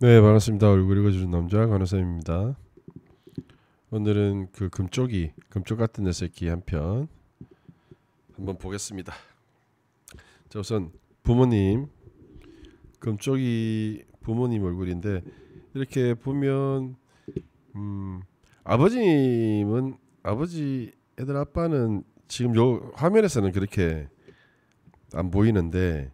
네, 반갑습니다. 얼굴 읽어주는 남자 간호사입니다. 오늘은 그 금쪽 같은 내 새끼 한 편 한번 보겠습니다. 자, 우선 부모님, 금쪽이 부모님 얼굴인데 이렇게 보면 아버님은 아버지 애들 아빠는 지금 요 화면에서는 그렇게 안 보이는데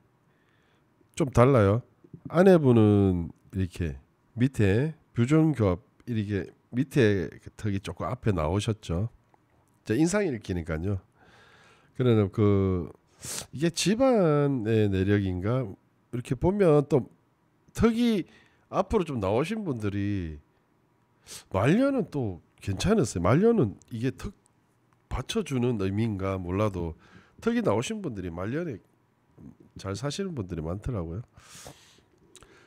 좀 달라요. 아내분은 이렇게 밑에 뷰존겹 이렇게 밑에 턱이 조금 앞에 나오셨죠. 자, 인상 읽기니까요. 그러나 그 이게 집안의 내력인가 이렇게 보면 또 턱이 앞으로 좀 나오신 분들이 말년은 또 괜찮았어요. 말년은 이게 턱 받쳐주는 의미인가 몰라도 턱이 나오신 분들이 말년에 잘 사시는 분들이 많더라고요.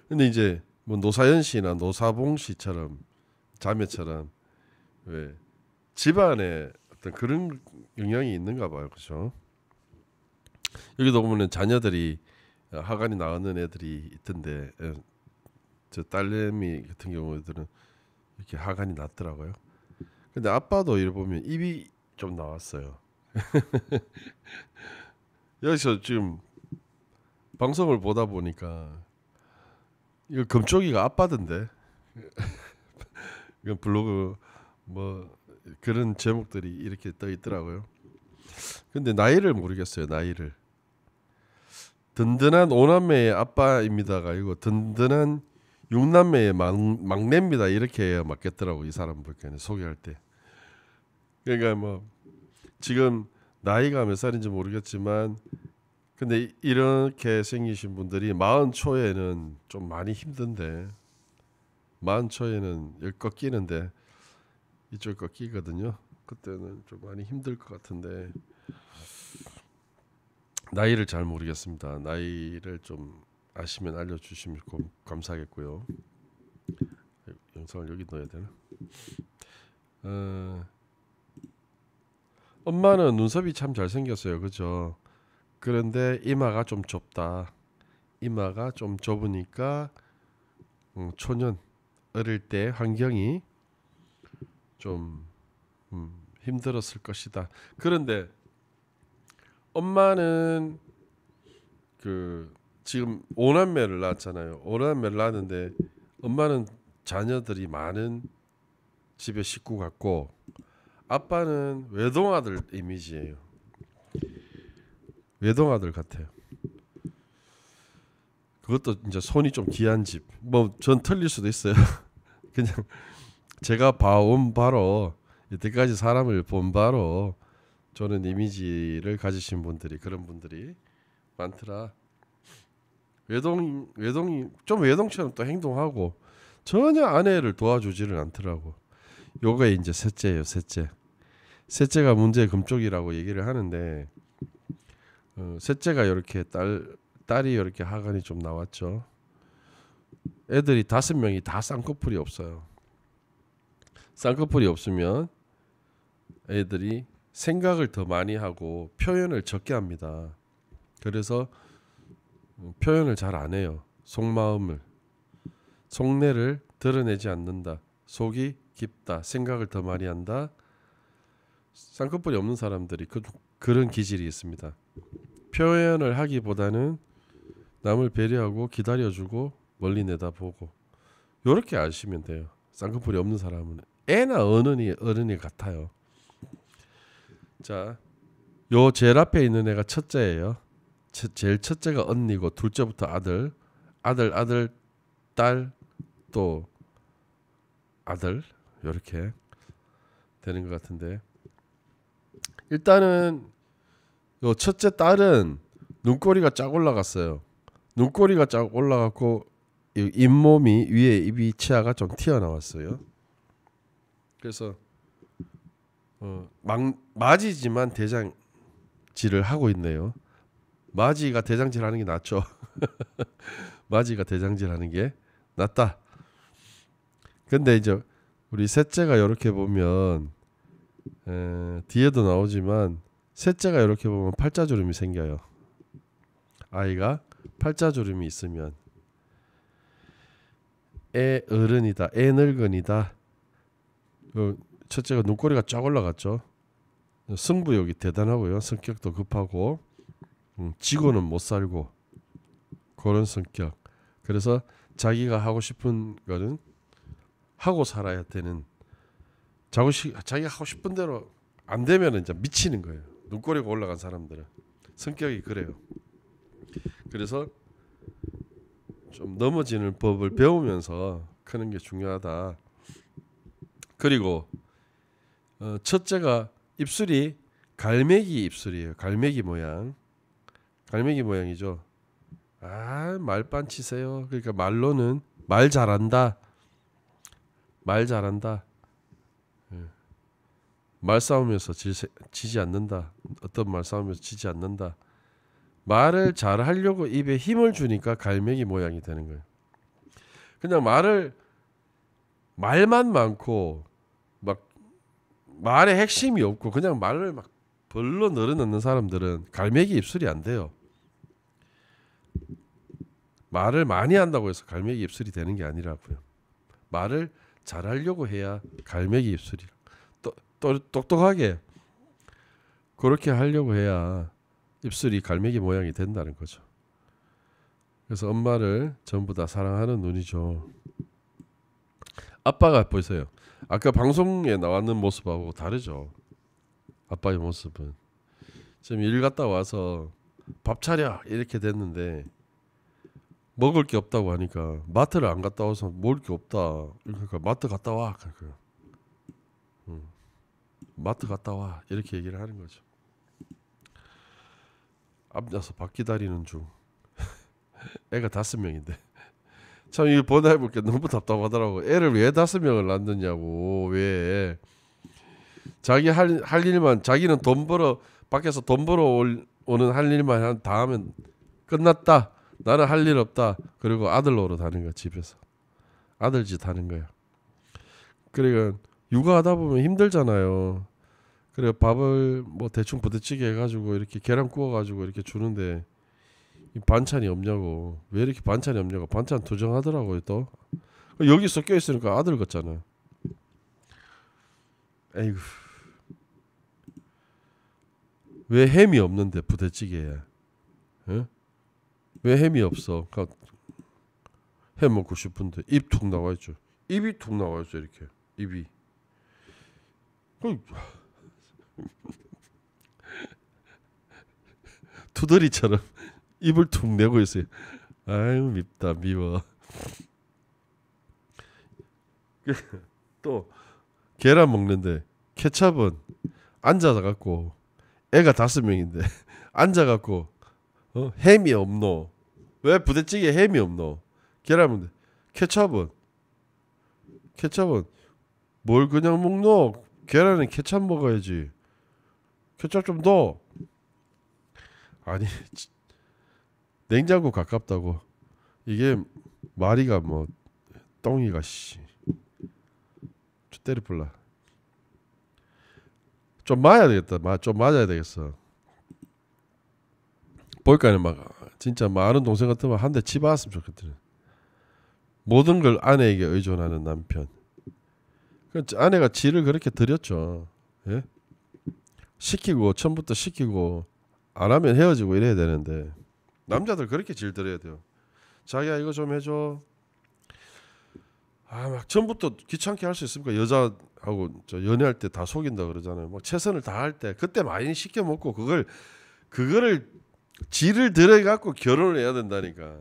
근데 이제 뭐 노사연 씨나 노사봉 씨처럼 자매처럼 왜 집안에 어떤 그런 영향이 있는가 봐요. 그렇죠? 여기도 보면은 자녀들이 하관이 나오는 애들이 있던데 저 딸내미 같은 경우들은 이렇게 하관이 났더라고요. 근데 아빠도 이래 보면 입이 좀 나왔어요. 여기서 지금 방송을 보다 보니까 이거 금쪽이가 아빠던데. 이건 블로그 뭐 그런 제목들이 이렇게 떠 있더라고요. 근데 나이를 모르겠어요. 나이를. 든든한 오남매의 아빠입니다가 아니고 든든한 육남매의 막내입니다. 이렇게 해야 맞겠더라고. 이 사람 볼게는 소개할 때. 그러니까 뭐 지금 나이가 몇 살인지 모르겠지만 근데 이렇게 생기신 분들이 마흔 초에는 좀 많이 힘든데 마흔 초에는 열 꺾이는데 이쪽 꺾이거든요. 그때는 좀 많이 힘들 것 같은데 나이를 잘 모르겠습니다. 나이를 좀 아시면 알려주시면 감사하겠고요. 영상을 여기 넣어야 되나? 어, 엄마는 눈썹이 참 잘생겼어요. 그죠? 그런데 이마가 좀 좁다. 이마가 좀 좁으니까 초년 어릴 때 환경이 좀 힘들었을 것이다. 그런데 엄마는 그 지금 오남매를 낳았잖아요. 오남매를 낳았는데 엄마는 자녀들이 많은 집의 식구 같고 아빠는 외동아들 이미지예요. 외동아들 같아요. 그것도 이제 손이 좀 귀한 집. 뭐 전 틀릴 수도 있어요. 그냥 제가 봐온 바로 이때까지 사람을 본 바로 저는 이미지를 가지신 분들이 그런 분들이 많더라. 외동이 좀 외동처럼 또 행동하고 전혀 아내를 도와주지를 않더라고. 요게 이제 셋째예요. 셋째가 문제의 금쪽이라고 얘기를 하는데 셋째가 이렇게 딸이 이렇게 하관이 좀 나왔죠. 애들이 5명이 다 쌍꺼풀이 없어요. 쌍꺼풀이 없으면 애들이 생각을 더 많이 하고 표현을 적게 합니다. 그래서 표현을 잘 안 해요. 속마음을 속내를 드러내지 않는다. 속이 깊다. 생각을 더 많이 한다. 쌍꺼풀이 없는 사람들이 그런 기질이 있습니다. 표현을 하기보다는 남을 배려하고 기다려주고 멀리 내다보고 요렇게 아시면 돼요. 쌍꺼풀이 없는 사람은 애나 어른이 같아요. 자, 요 제일 앞에 있는 애가 첫째예요. 제일 첫째가 언니고 둘째부터 아들, 딸, 또 아들 이렇게 되는 것 같은데 일단은 요 첫째 딸은 눈꼬리가 쫙 올라갔어요. 눈꼬리가 쫙 올라갔고 잇몸이 위에 입이 치아가 좀 튀어나왔어요. 그래서 맞이지만 대장질을 하고 있네요. 맞이가 대장질하는 게 낫죠. 맞이가 대장질하는 게 낫다. 근데 이제 우리 셋째가 이렇게 보면 뒤에도 나오지만 셋째가 이렇게 보면 팔자주름이 생겨요. 아이가 팔자주름이 있으면 애 어른이다, 애 늙은이다. 첫째가 눈꼬리가 쫙 올라갔죠. 승부욕이 대단하고요. 성격도 급하고 지고는 못 살고 그런 성격. 그래서 자기가 하고 싶은 거는 하고 살아야 되는, 자기가 하고 싶은 대로 안 되면 이제 미치는 거예요. 눈꼬리가 올라간 사람들은 성격이 그래요. 그래서 좀 넘어지는 법을 배우면서 크는 게 중요하다. 그리고 첫째가 입술이 갈매기 입술이에요. 갈매기 모양. 갈매기 모양이죠. 말반 치세요. 그러니까 말로는 말 잘한다. 말 잘한다. 말싸움에서 지지 않는다. 어떤 말싸움에서 지지 않는다. 말을 잘 하려고 입에 힘을 주니까 갈매기 모양이 되는 거예요. 그냥 말만 많고 막 말에 핵심이 없고 그냥 말을 막 벌러 늘어놓는 사람들은 갈매기 입술이 안 돼요. 말을 많이 한다고 해서 갈매기 입술이 되는 게 아니라고요. 말을 잘하려고 해야 갈매기 입술이, 또 똑똑하게 그렇게 하려고 해야 입술이 갈매기 모양이 된다는 거죠. 그래서 엄마를 전부 다 사랑하는 눈이죠. 아빠가 보세요. 아까 방송에 나왔는 모습하고 다르죠. 아빠의 모습은 지금 일 갔다 와서 밥 차려 이렇게 됐는데 먹을 게 없다고 하니까 마트를 안 갔다 와서 먹을 게 없다. 그러니까 마트 갔다 와. 마트 갔다 와 이렇게 얘기를 하는 거죠. 앞나서 밥 기다리는 중. 애가 5명인데 참 이거 보내볼 게 너무 답답하더라고. 애를 왜 5명을 낳느냐고. 왜 자기 할 일만, 자기는 돈 벌어 밖에서 돈 벌어 오는 할 일만 다 하면 끝났다. 나는 할 일 없다. 그리고 아들 노릇 하는 거야. 집에서 아들 짓 하는 거야. 그러니까 육아하다 보면 힘들잖아요. 그래 밥을 뭐 대충 부대찌개 해가지고 이렇게 계란 구워가지고 이렇게 주는데 반찬이 없냐고. 왜 이렇게 반찬이 없냐고. 반찬 투정하더라고요. 또 여기 섞여 있으니까 아들 같잖아. 에이구, 왜 햄이 없는데 부대찌개에? 에? 왜 햄이 없어? 햄 먹고 싶은데 입 툭 나와 있죠. 입이 툭 나와 있어. 이렇게 입이. 투덜이처럼 입을 툭 내고 있어요. 아유 밉다 미워. 또 계란 먹는데 케찹은 앉아서 갖고 애가 5명인데 앉아갖고 햄이 없노. 왜 부대찌개 햄이 없노. 계란 먹는데 케찹은 뭘 그냥 먹노. 계란은 케찹 먹어야지. 케찹 좀 더. 아니 냉장고 가깝다고. 이게 마리가 뭐 똥이가 씨 때려 불라. 좀 맞아야 되겠다. 좀 맞아야 되겠어. 볼까는 막 진짜 많은 동생 같으면 한 대 치봤으면 좋겠더니. 모든 걸 아내에게 의존하는 남편. 아내가 지를 그렇게 들였죠. 예? 시키고 처음부터 시키고 안 하면 헤어지고 이래야 되는데 남자들 그렇게 질 들여야 돼요. 자기야 이거 좀 해줘. 막 처음부터 귀찮게 할 수 있습니까? 여자하고 연애할 때 다 속인다 그러잖아요. 뭐 최선을 다할 때 그때 많이 시켜 먹고 그거를 지를 들여 갖고 결혼을 해야 된다니까.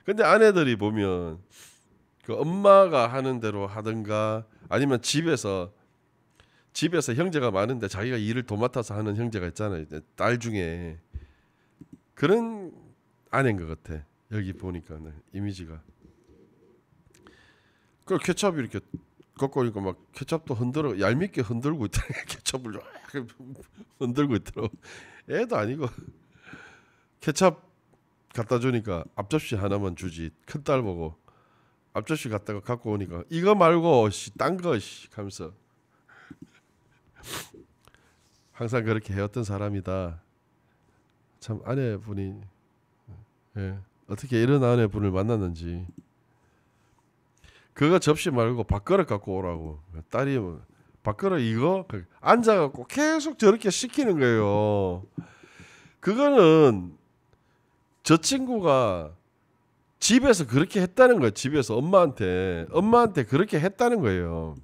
근데 아내들이 보면 그 엄마가 하는 대로 하든가 아니면 집에서 형제가 많은데 자기가 일을 도맡아서 하는 형제가 있잖아요. 딸 중에 그런 아내인 것 같아. 여기 보니까 이미지가. 그 케첩이 이렇게 걷고 있고 막 케첩도 흔들어 얄밉게 흔들고 있다. 케첩을 흔들고 있더라고. 애도 아니고 케첩 갖다 주니까 앞접시 하나만 주지. 큰 딸 보고 앞접시 갖고 오니까 이거 말고 딴 거 하면서 항상 그렇게 해왔던 사람이다. 참 아내분이 어떻게 이런 아내분을 만났는지. 그거 접시 말고 밥그릇 갖고 오라고. 딸이 밥그릇 이거 앉아갖고 계속 저렇게 시키는 거예요. 그거는 저 친구가 집에서 그렇게 했다는 거예요. 집에서 엄마한테 그렇게 했다는 거예요.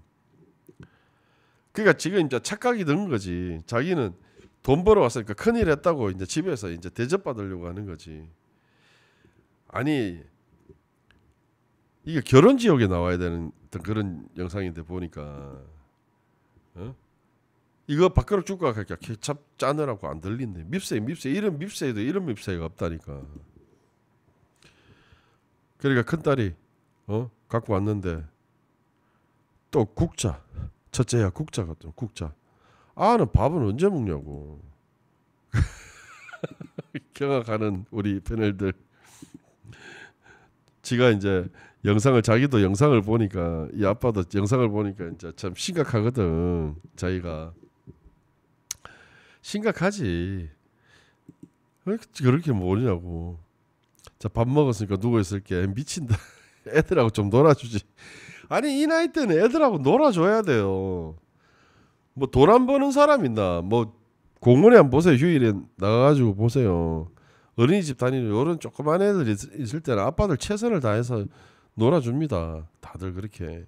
그러니까 지금 이제 착각이 든 거지. 자기는 돈 벌어 왔으니까 큰일 했다고 이제 집에서 이제 대접받으려고 하는 거지. 아니 이게 결혼 지옥에 나와야 되는 그런 영상인데 보니까 이거 밥그릇 줄까 그러니까 케찹 짜느라고 안 들린대. 밉새 이런 밉새도 이런 밉새가 없다니까. 그러니까 큰 딸이 갖고 왔는데 또 국자. 첫째야 국자 같은 국자. 아는 밥은 언제 먹냐고. 경악하는 우리 패널들. 지가 이제 자기도 영상을 보니까 이 아빠도 영상을 보니까 이제 참 심각하거든. 자기가 심각하지. 왜 그렇게 모르냐고. 자, 밥 먹었으니까 누워 있을게. 미친다. 애들하고 좀 놀아주지. 아니 이 나이 때는 애들하고 놀아줘야 돼요. 뭐 돈 안 버는 사람 있나? 뭐 공원에 한번 보세요. 휴일에 나가가지고 보세요. 어린이집 다니는 요런 조그만 애들 있을 때는 아빠들 최선을 다해서 놀아줍니다. 다들 그렇게.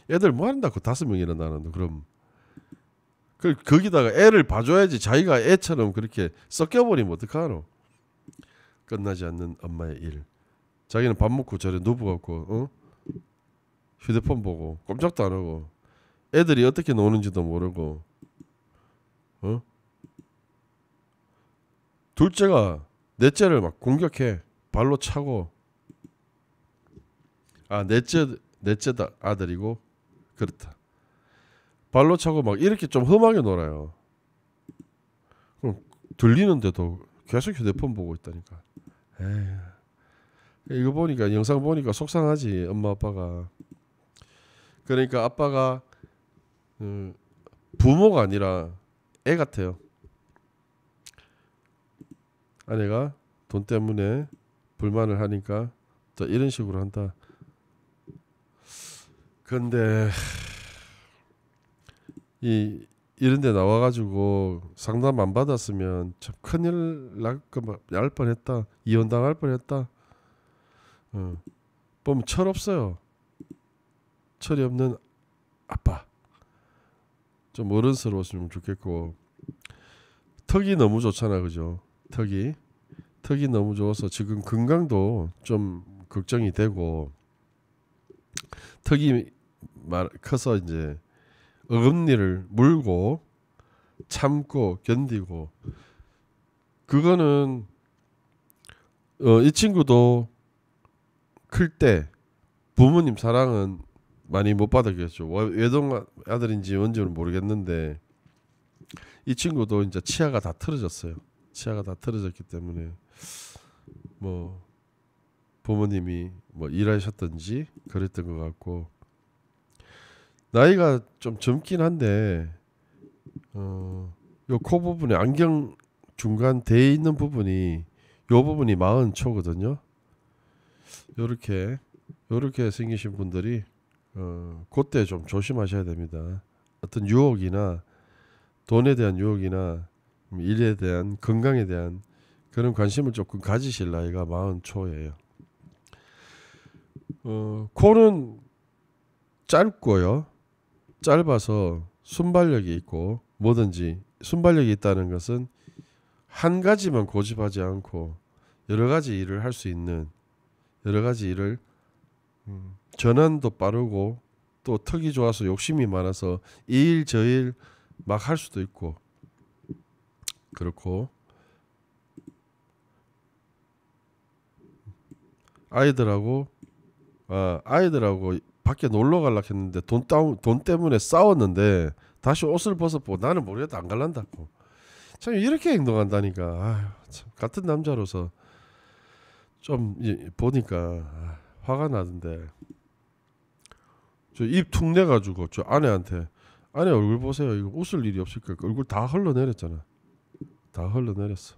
애들 뭐 한다고 5명이나 나는데 그럼 거기다가 애를 봐줘야지. 자기가 애처럼 그렇게 섞여버리면 어떡하노. 끝나지 않는 엄마의 일. 자기는 밥 먹고 저래 누워갖고 휴대폰 보고 꼼짝도 안 하고 애들이 어떻게 노는지도 모르고 둘째가 넷째를 막 공격해. 발로 차고. 넷째다 아들이고 그렇다. 발로 차고 막 이렇게 좀 험하게 놀아요. 그럼 들리는데도 계속 휴대폰 보고 있다니까. 에이, 이거 보니까 영상 보니까 속상하지 엄마 아빠가. 그러니까 아빠가 부모가 아니라 애 같아요. 아내가 돈 때문에 불만을 하니까 또 이런 식으로 한다. 근데 이런 데 나와가지고 상담 안 받았으면 참 큰일 날 뻔했다. 이혼당할 뻔했다. 보면 철없어요. 철이 없는 아빠. 좀 어른스러웠으면 좋겠고. 턱이 너무 좋잖아, 그죠? 턱이 너무 좋아서 지금 건강도 좀 걱정이 되고, 턱이 커서 이제 어금니를 물고 참고 견디고. 그거는 이 친구도 클 때 부모님 사랑은 많이 못 받았겠죠. 외동 아들인지 뭔지는 모르겠는데 이 친구도 이제 치아가 다 틀어졌어요. 치아가 다 틀어졌기 때문에 뭐 부모님이 뭐 일하셨던지 그랬던 것 같고. 나이가 좀 젊긴 한데 요 코 부분에 안경 중간 돼 있는 부분이 요 부분이 40초거든요. 요렇게 생기신 분들이 그때 좀 조심하셔야 됩니다. 어떤 유혹이나 돈에 대한 유혹이나 일에 대한 건강에 대한 그런 관심을 조금 가지실 나이가 40초예요. 코는 짧고요. 짧아서 순발력이 있고 뭐든지 순발력이 있다는 것은 한 가지만 고집하지 않고 여러 가지 일을 할 수 있는, 여러 가지 일을 전환도 빠르고 또 턱이 좋아서 욕심이 많아서 이 일 저 일 막 할 수도 있고 그렇고. 아이들하고 밖에 놀러 가려고 했는데 돈 때문에 싸웠는데 다시 옷을 벗어보고 나는 모르겠다 안 갈란다고. 참 이렇게 행동한다니까. 아유, 참 같은 남자로서 좀 보니까 화가 나던데. 저 입 툭 내가지고 저 아내 얼굴 보세요. 이거 웃을 일이 없을까. 얼굴 다 흘러내렸잖아. 다 흘러내렸어.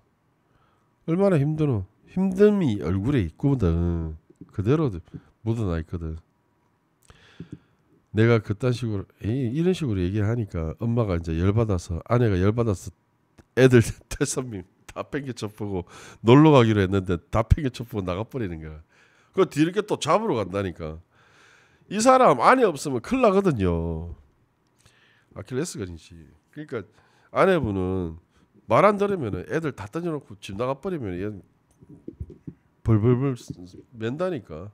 얼마나 힘드노. 힘듦이 얼굴에 있거든. 그대로 묻어나 있거든. 내가 그딴 식으로 이런 식으로 얘기하니까 엄마가 이제 열받아서 아내가 열받아서 애들 태선민 다 팽개쳐 보고 놀러 가기로 했는데 다 팽개쳐 보고 나가버리는 거야. 그 뒤늦게 또 잡으러 간다니까. 이 사람 아내 없으면 큰일 나거든요. 아킬레스건이지. 그러니까 아내분은 말 안 들으면 애들 다 던져놓고 집 나가버리면 얘 벌벌벌 맨다니까.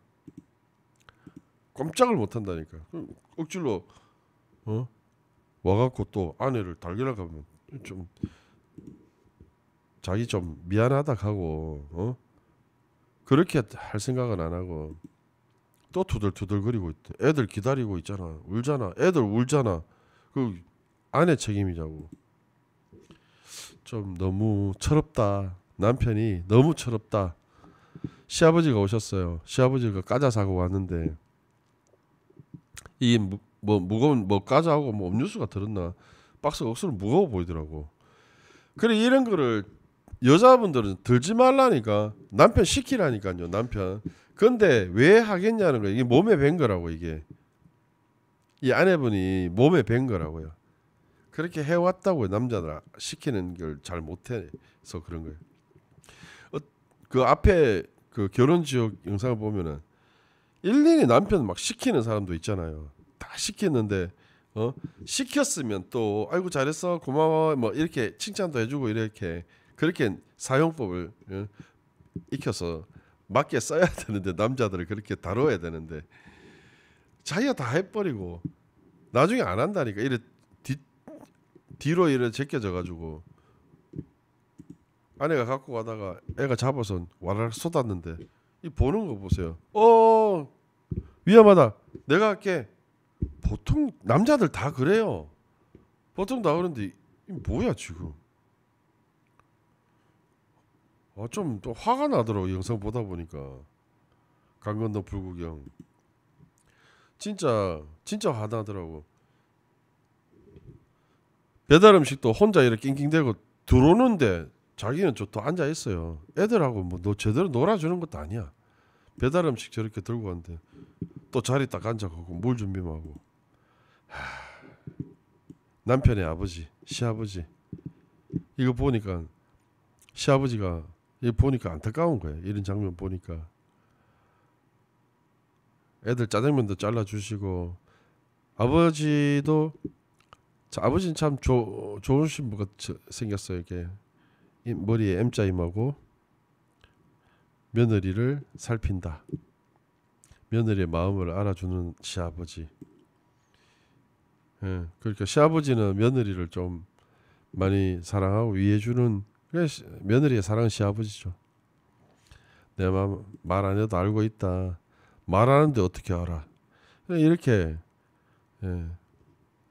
꼼짝을 못한다니까. 억지로 와갖고 또 아내를 달걀을 가면 좀 자기 좀 미안하다 하고 그렇게 할 생각은 안 하고 또 투덜투덜거리고 있대. 애들 기다리고 있잖아. 울잖아. 애들 울잖아. 그 아내 책임이자고. 좀 너무 철없다. 남편이 너무 철없다. 시아버지가 오셨어요. 시아버지가 과자 사고 왔는데 이 뭐 무거운 뭐 과자하고 뭐 음료수가 들었나 박스가 억수로 무거워 보이더라고. 그래 이런 거를 여자분들은 들지 말라니까 남편 시키라니까요. 남편. 근데 왜 하겠냐는 거야. 이게 몸에 밴 거라고 이게. 이 아내분이 몸에 밴 거라고요. 그렇게 해왔다고요. 남자들 시키는 걸 잘 못해서 그런 거예요. 그 앞에 그 결혼 지역 영상을 보면은 일일이 남편 막 시키는 사람도 있잖아요. 다 시키는데 시켰으면 또 아이고 잘했어 고마워 뭐 이렇게 칭찬도 해주고 이렇게 그렇게 사용법을 익혀서 맞게 써야 되는데 남자들을 그렇게 다뤄야 되는데 자기가 다 해버리고 나중에 안 한다니까. 이래 뒤로 이래 제껴져 가지고 아내가 갖고 가다가 애가 잡아서 와라락 쏟았는데 이 보는 거 보세요. 위험하다. 내가 할게. 보통 남자들 다 그래요. 보통 다 그런데 이 뭐야 지금. 좀 또 화가 나더라고 영상 보다 보니까. 강건도 불구경. 진짜 화나더라고. 배달 음식도 혼자 이렇게 낑낑대고 들어오는데 자기는 저 또 앉아 있어요. 애들하고 뭐 너 제대로 놀아주는 것도 아니야. 배달 음식 저렇게 들고 갔는데 또 자리 딱 앉아가고 물 준비만 하고. 남편의 아버지, 시아버지 이거 보니까 시아버지가 이거 보니까 안타까운 거예요. 이런 장면 보니까 애들 짜장면도 잘라주시고 아버지도 아버지는 참 좋은 신부가 생겼어요. 이게 머리에 M자임하고 며느리를 살핀다. 며느리의 마음을 알아주는 시아버지. 예, 그러니까 시아버지는 며느리를 좀 많이 사랑하고 위해주는 며느리의 사랑은 시아버지죠. 내 마음 말 안 해도 알고 있다. 말하는데 어떻게 알아? 이렇게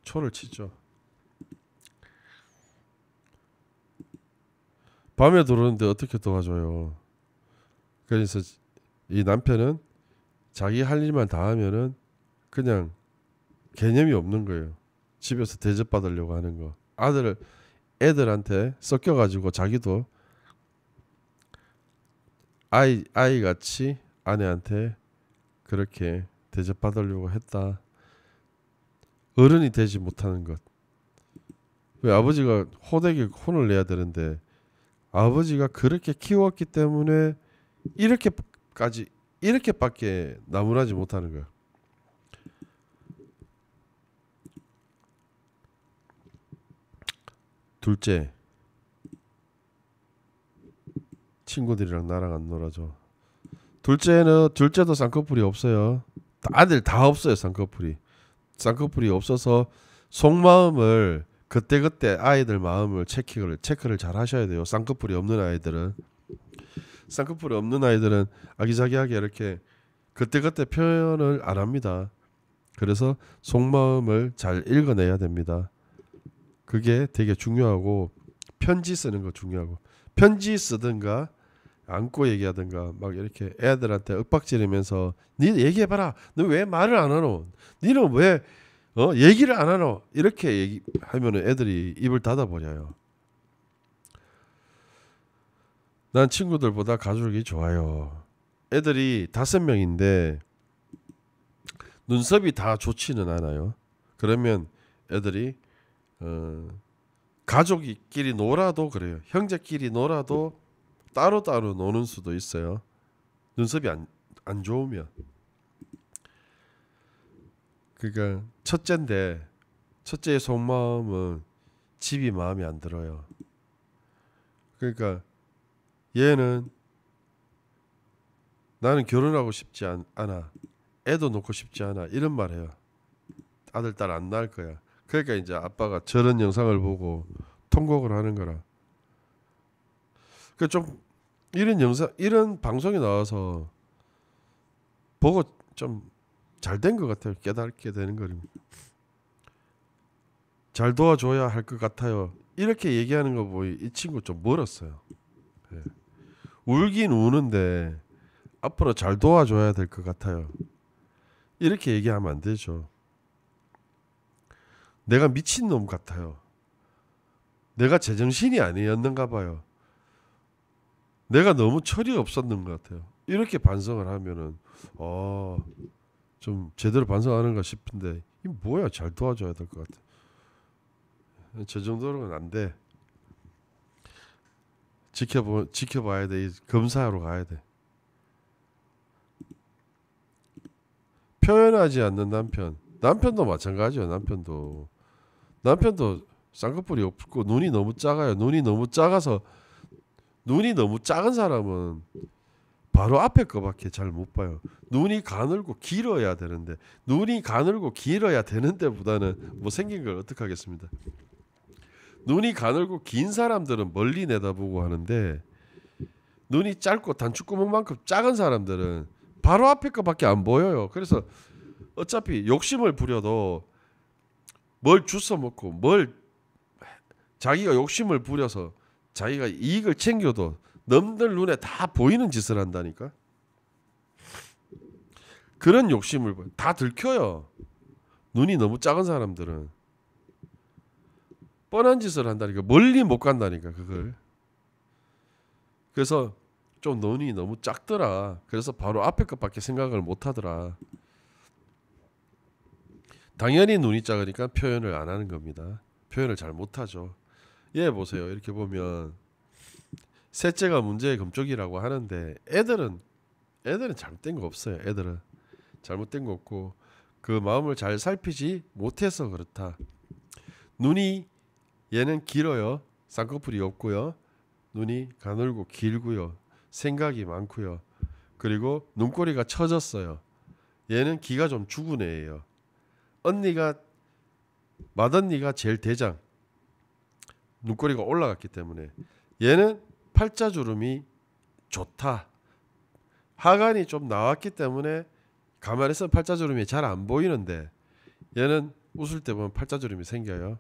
초를 치죠. 밤에 들어오는데 어떻게 도와줘요? 그래서 이 남편은 자기 할 일만 다 하면은 그냥 개념이 없는 거예요. 집에서 대접받으려고 하는 거. 애들한테 섞여가지고 자기도 아이 같이 아내한테 그렇게 대접받으려고 했다. 어른이 되지 못하는 것. 왜 아버지가 호되게 혼을 내야 되는데 아버지가 그렇게 키웠기 때문에 이렇게밖에 나무라지 못하는 거야. 둘째, 친구들이랑 나랑 안 놀아줘. 둘째도 쌍꺼풀이 없어요. 아들 다 없어요. 쌍꺼풀이 없어서 속마음을 그때 아이들 마음을 체크를 잘 하셔야 돼요. 쌍꺼풀이 없는 아이들은 아기자기하게 이렇게 그때 표현을 안 합니다. 그래서 속마음을 잘 읽어내야 됩니다. 그게 되게 중요하고 편지 쓰는 거 중요하고 편지 쓰든가 안고 얘기하든가 막 이렇게 애들한테 윽박지르면서 니 얘기해봐라. 너 왜 말을 안 하노? 니는 왜 얘기를 안 하노? 이렇게 얘기하면 애들이 입을 닫아버려요. 난 친구들보다 가족이 좋아요. 애들이 5명인데 눈썹이 다 좋지는 않아요. 그러면 애들이 가족끼리 놀아도 그래요. 형제끼리 놀아도 따로따로 노는 수도 있어요. 눈썹이 안 좋으면. 그러니까 첫째인데 첫째의 속마음은 집이 마음에 안 들어요. 그러니까 얘는 나는 결혼하고 싶지 않아. 애도 놓고 싶지 않아. 이런 말 해요. 아들 딸 안 낳을 거야. 그러니까 이제 아빠가 저런 영상을 보고 통곡을 하는 거라. 그 좀 이런 영상 이런 방송에 나와서 보고 좀 잘 된 것 같아요. 깨닫게 되는 거입니다. 잘 도와줘야 할 것 같아요. 이렇게 얘기하는 거 보이 이 친구 좀 멀었어요. 예. 울긴 우는데 앞으로 잘 도와줘야 될 것 같아요. 이렇게 얘기하면 안 되죠. 내가 미친놈 같아요. 내가 제정신이 아니었는가 봐요. 내가 너무 철이 없었는 것 같아요. 이렇게 반성을 하면은 좀 제대로 반성하는가 싶은데 이 뭐야 잘 도와줘야 될 것 같아. 저 정도로는 안 돼. 지켜봐야 돼. 검사하러 가야 돼. 표현하지 않는 남편도 마찬가지예요. 남편도 쌍꺼풀이 없고 눈이 너무 작아요. 눈이 너무 작은 사람은 바로 앞에 거밖에 잘 못 봐요. 눈이 가늘고 길어야 되는데 보다는 뭐 생긴 걸 어떻게 하겠습니다. 눈이 가늘고 긴 사람들은 멀리 내다보고 하는데 눈이 짧고 단추구멍만큼 작은 사람들은 바로 앞에 거밖에 안 보여요. 그래서 어차피 욕심을 부려도 뭘 주워 먹고 자기가 욕심을 부려서 자기가 이익을 챙겨도 남들 눈에 다 보이는 짓을 한다니까. 그런 욕심을 다 들켜요. 눈이 너무 작은 사람들은 뻔한 짓을 한다니까. 멀리 못 간다니까 그걸. 그래서 좀 눈이 너무 작더라. 그래서 바로 앞에 것밖에 생각을 못 하더라. 당연히 눈이 작으니까 표현을 안 하는 겁니다. 표현을 잘 못하죠. 얘 보세요. 이렇게 보면 셋째가 문제의 금쪽이라고 하는데 애들은 잘못된 거 없어요. 애들은 잘못된 거 없고 그 마음을 잘 살피지 못해서 그렇다. 눈이 얘는 길어요. 쌍꺼풀이 없고요. 눈이 가늘고 길고요. 생각이 많고요. 그리고 눈꼬리가 처졌어요. 얘는 기가 좀 죽은 애예요. 맏언니가 제일 대장. 눈꼬리가 올라갔기 때문에 얘는 팔자주름이 좋다. 하관이 좀 나왔기 때문에 가만히 있으면 팔자주름이 잘 안 보이는데 얘는 웃을 때 보면 팔자주름이 생겨요.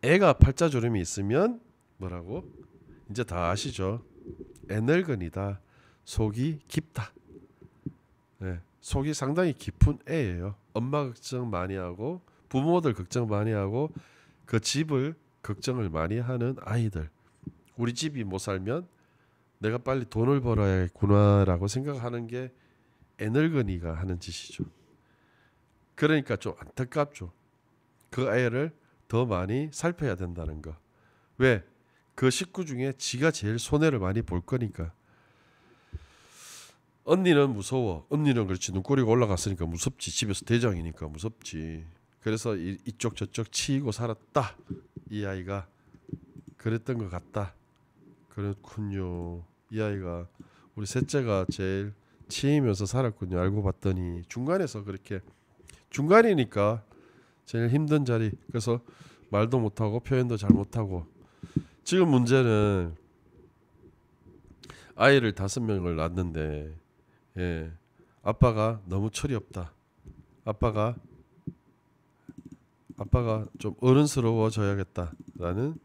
애가 팔자주름이 있으면 뭐라고? 이제 다 아시죠? 애늙은이다. 속이 깊다. 네, 속이 상당히 깊은 애예요. 엄마 걱정 많이 하고 부모들 걱정 많이 하고 그 집을 걱정을 많이 하는 아이들. 우리 집이 못 살면 내가 빨리 돈을 벌어야겠구나라고 생각하는 게 애늙은이가 하는 짓이죠. 그러니까 좀 안타깝죠. 그 애를 더 많이 살펴야 된다는 거. 왜? 그 식구 중에 지가 제일 손해를 많이 볼 거니까. 언니는 무서워. 언니는 그렇지. 눈꼬리가 올라갔으니까 무섭지. 집에서 대장이니까 무섭지. 그래서 이쪽 저쪽 치이고 살았다. 이 아이가 그랬던 것 같다. 그렇군요. 이 아이가 우리 셋째가 제일 치이면서 살았군요. 알고 봤더니 중간에서 그렇게 중간이니까 제일 힘든 자리. 그래서 말도 못하고 표현도 잘 못하고. 지금 문제는 아이를 5명을 낳았는데 아빠가 너무 철이 없다. 아빠가 좀 어른스러워져야겠다라는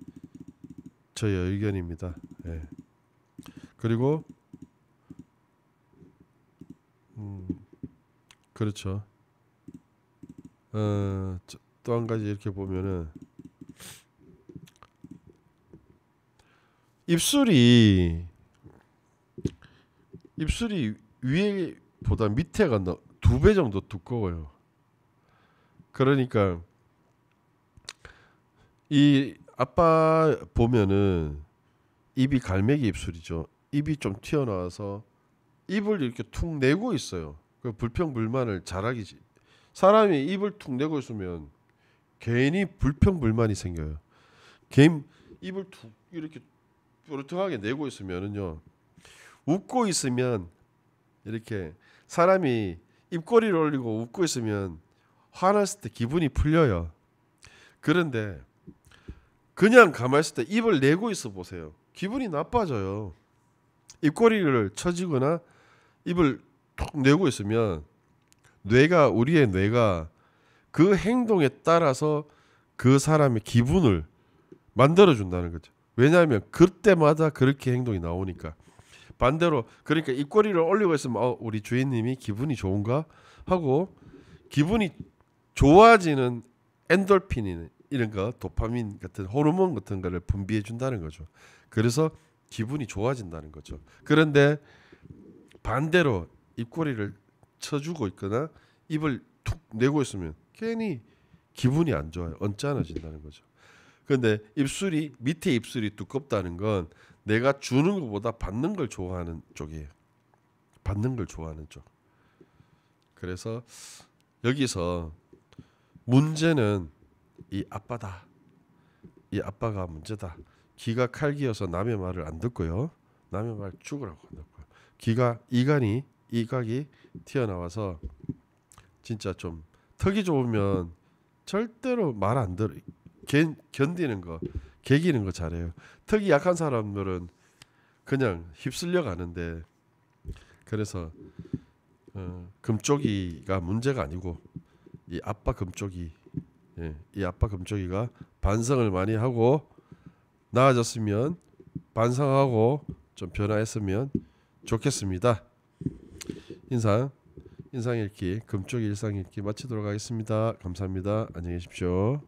저의 의견입니다. 그리고 그렇죠. 또 한 가지 이렇게 보면은 입술이 위에보다 밑에가 2배 정도 두꺼워요. 그러니까 이 아빠 보면은 입이 갈매기 입술이죠. 입이 좀 튀어나와서 입을 이렇게 툭 내고 있어요. 그 불평불만을 잘하기지. 사람이 입을 툭 내고 있으면 괜히 불평불만이 생겨요. 괜히 입을 툭 이렇게 뾰루퉁하게 내고 있으면은요, 웃고 있으면 이렇게 사람이 입꼬리를 올리고 웃고 있으면 화났을 때 기분이 풀려요. 그런데 그냥 가만히 있을 때 입을 내고 있어 보세요. 기분이 나빠져요. 입꼬리를 쳐지거나 입을 툭 내고 있으면 우리의 뇌가 그 행동에 따라서 그 사람의 기분을 만들어 준다는 거죠. 왜냐하면 그때마다 그렇게 행동이 나오니까. 반대로 그러니까 입꼬리를 올리고 있으면 우리 주인님이 기분이 좋은가 하고 기분이 좋아지는 엔돌핀 이런 거, 도파민 같은 호르몬 같은 거를 분비해 준다는 거죠. 그래서 기분이 좋아진다는 거죠. 그런데 반대로 입꼬리를 쳐주고 있거나 입을 툭 내고 있으면 괜히 기분이 안 좋아요. 언짢아진다는 거죠. 그런데 밑에 입술이 두껍다는 건 내가 주는 것보다 받는 걸 좋아하는 쪽이에요. 받는 걸 좋아하는 쪽. 그래서 여기서 문제는 이 아빠다. 이 아빠가 문제다. 귀가 칼기여서 남의 말을 안 듣고요. 남의 말 죽으라고 안 듣고요. 이각이 튀어나와서 진짜 좀 턱이 좋으면 절대로 말 안 들어. 견디는 거, 개기는 거 잘해요. 턱이 약한 사람들은 그냥 휩쓸려 가는데, 그래서 금쪽이가 문제가 아니고 이 아빠 금쪽이, 이 아빠 금쪽이가 반성을 많이 하고 나아졌으면, 반성하고 좀 변화했으면 좋겠습니다. 인상 읽기 금쪽이 일상 읽기 마치도록 하겠습니다. 감사합니다. 안녕히 계십시오.